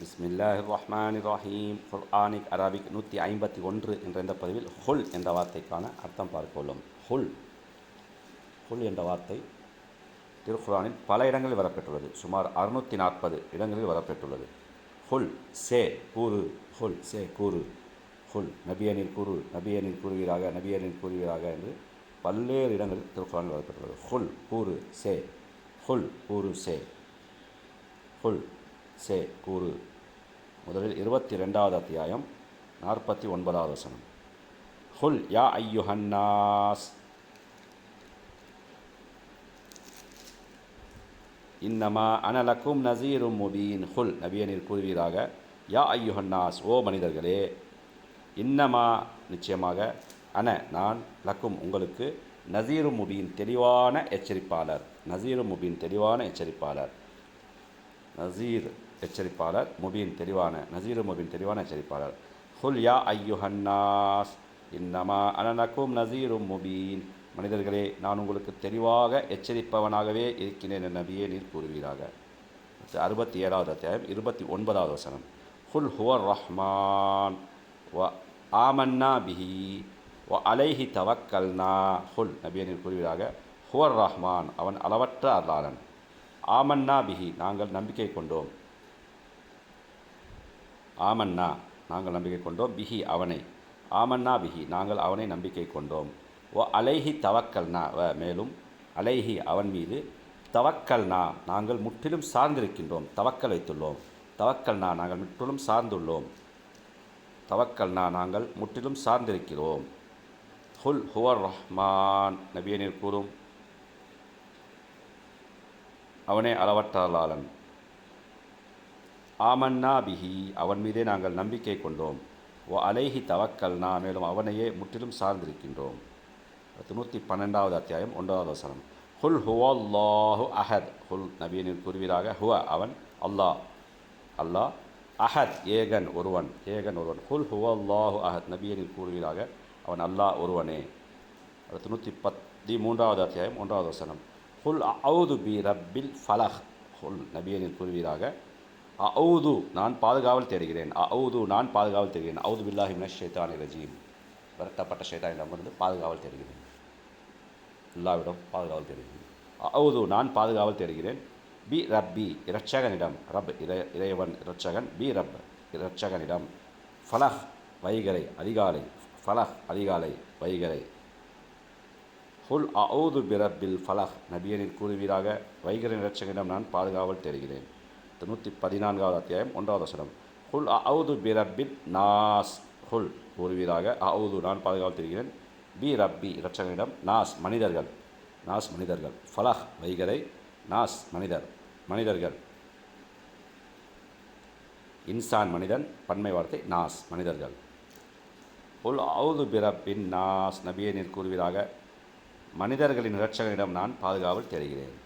பிஸ்மில்லாஹிர் ரஹ்மானிர் ரஹீம். குர்ஆனிக் அரபிக் 151 என்ற இந்த பதிவில் ஹுல் என்ற வார்த்தைக்கான அர்த்தம் பார்க்க உள்ளோம். ஹுல் என்ற வார்த்தை திருக்குர்ஆனில் பல இடங்களில் வரப்பெற்றுள்ளது. சுமார் 640 இடங்களில் வரப்பெற்றுள்ளது. ஹுல் சே கூறு, ஹுல் சே கூறு, ஹுல் நபியனில் கூறு, நபியனில் கூறுவீராக, நபியனில் கூறுவீராக என்று பல்வேறு இடங்களில் திருக்குர்ஆனில் வரப்பெற்றுள்ளது. ஹுல் கூறு சே, ஹுல் கூறு சே, ஹுல் சே கூறு. முதலில் 22வது அத்தியாயம் 49வது வசனம். ஹுல் யா ஐயுஹன்னாஸ் இன்னமா அனலக்கும் நசீரும் முபீன். ஹுல் நபியனில் கூறுவீராக, யா ஐயுஹன்னாஸ் ஓ மனிதர்களே, இன்னமா நிச்சயமாக, நான் லக்கும் உங்களுக்கு, நசீரும் முபீன் தெளிவான எச்சரிப்பாளர், நசீரும் முபீன் தெளிவான எச்சரிப்பாளர், நசீர் எச்சரிப்பாளர், முபீன் தெளிவான, நசீரு முபீன் தெளிவான எச்சரிப்பாளர். ஹுல் யா ஐயுஹன்னாஸ் இன்னமா அனலக்கும் நசீரும் முபீன். மனிதர்களே, நான் உங்களுக்கு தெளிவாக எச்சரிப்பவனாகவே இருக்கிறேன் என்ற நபியே நீர் கூறுவீராக. 67வது அத்தியாயம் 29வது வசனம். ஹுல் ஹுவர் ரஹ்மான் வ ஆமன்னா பிஹி வ அலைஹி தவக்கல்னா. ஹுல் நபியே நீர் கூறுவீராக, ஹுவர் ரஹ்மான் அவன் அளவற்ற அருளாளன், ஆமன்னா பிஹி நாங்கள் நம்பிக்கை கொண்டோம், ஆமன்னா நாங்கள் நம்பிக்கை கொண்டோம், பிஹி அவனை, ஆமன்னா பிஹி நாங்கள் அவனை நம்பிக்கை கொண்டோம், ஓ அலைஹி தவக்கல்னா மேலும் அலைஹி அவன் மீது, தவக்கல்னா நாங்கள் முற்றிலும் சார்ந்திருக்கின்றோம், தவக்கல் வைத்துள்ளோம், தவக்கல்னா நாங்கள் முற்றிலும் சார்ந்துள்ளோம், தவக்கல்னா நாங்கள் முற்றிலும் சார்ந்திருக்கிறோம். ஹுல் ஹுவர் ரஹ்மான் நபியே நீர் கூறும், அவனே அளவற்ற அருளாளன், ஆமன்னா பிஹி அவன் மீதே நாங்கள் நம்பிக்கை கொண்டோம், ஓ அலைஹி தவக்கல்னா மேலும் அவனையே முற்றிலும் சார்ந்திருக்கின்றோம். 112வது அத்தியாயம் 1வது வசனம். ஹுல் ஹுவல்லாஹு அஹத். ஹுல் நபியனில் கூறுவீராக, ஹுவ அவன், அல்லாஹ் அல்லாஹ், அஹத் ஏகன் ஒருவன், ஏகன் ஒருவன். ஹுல் ஹுவல்லாஹு அஹத் நபியனில் கூறுவீராக, அவன் அல்லாஹ் ஒருவனே. 113வது அத்தியாயம் 1வது வசனம். ஹுல் அவுது பி ரப்பில் ஃபலஹ். ஹுல் நபியனில் கூறுவீராக, அவுது நான் பாதுகாவல் தேடுகிறேன், அவுது நான் பாதுகாவல் தேடுகிறேன், அவுது பில்லாஹி மினஷ் ஷைத்தானிர் ரஜீம் விரட்டப்பட்ட ஷைத்தானிடமிருந்து பாதுகாவல் தேடுகிறேன், அல்லாஹ்விடம் பாதுகாவல் தேடுகிறேன். அவுது நான் பாதுகாவல் தேடுகிறேன், பி ரப்பி இரட்சகனிடம், ரப் இறைவன் இரட்சகன், பி ரப் இரட்சகனிடம், ஃபலஹ் வைகரை அதிகாலை, ஃபலஹ் அதிகாலை வைகரை. ஹுல் அவுது பி ரப்பில் ஃபலஹ் நபியனில் கூறுவீராக, வைகரை இரட்சகனிடம் நான் பாதுகாவல் தேடுகிறேன். 114வது அத்தியாயம் 1வது வசனம். ஹுல் அவுது பி ரப்பில் நாஸ். ஹுல் கூறுவீராக, அவுது நான் பாதுகாவல் தேடுகிறேன், பி ரப்பி இரட்சகனிடம், நாஸ் மனிதர்கள், நாஸ் மனிதர்கள், ஃபலஹ் வைகரை, நாஸ் மனிதர் மனிதர்கள், இன்சான் மனிதன், பன்மை வார்த்தை, நாஸ் மனிதர்கள். ஹுல் அவுது பி ரப்பின் நாஸ் நபியே நீர் கூறுவீராக, மனிதர்களின் இரட்சகனிடம் நான் பாதுகாவல் தேடுகிறேன்.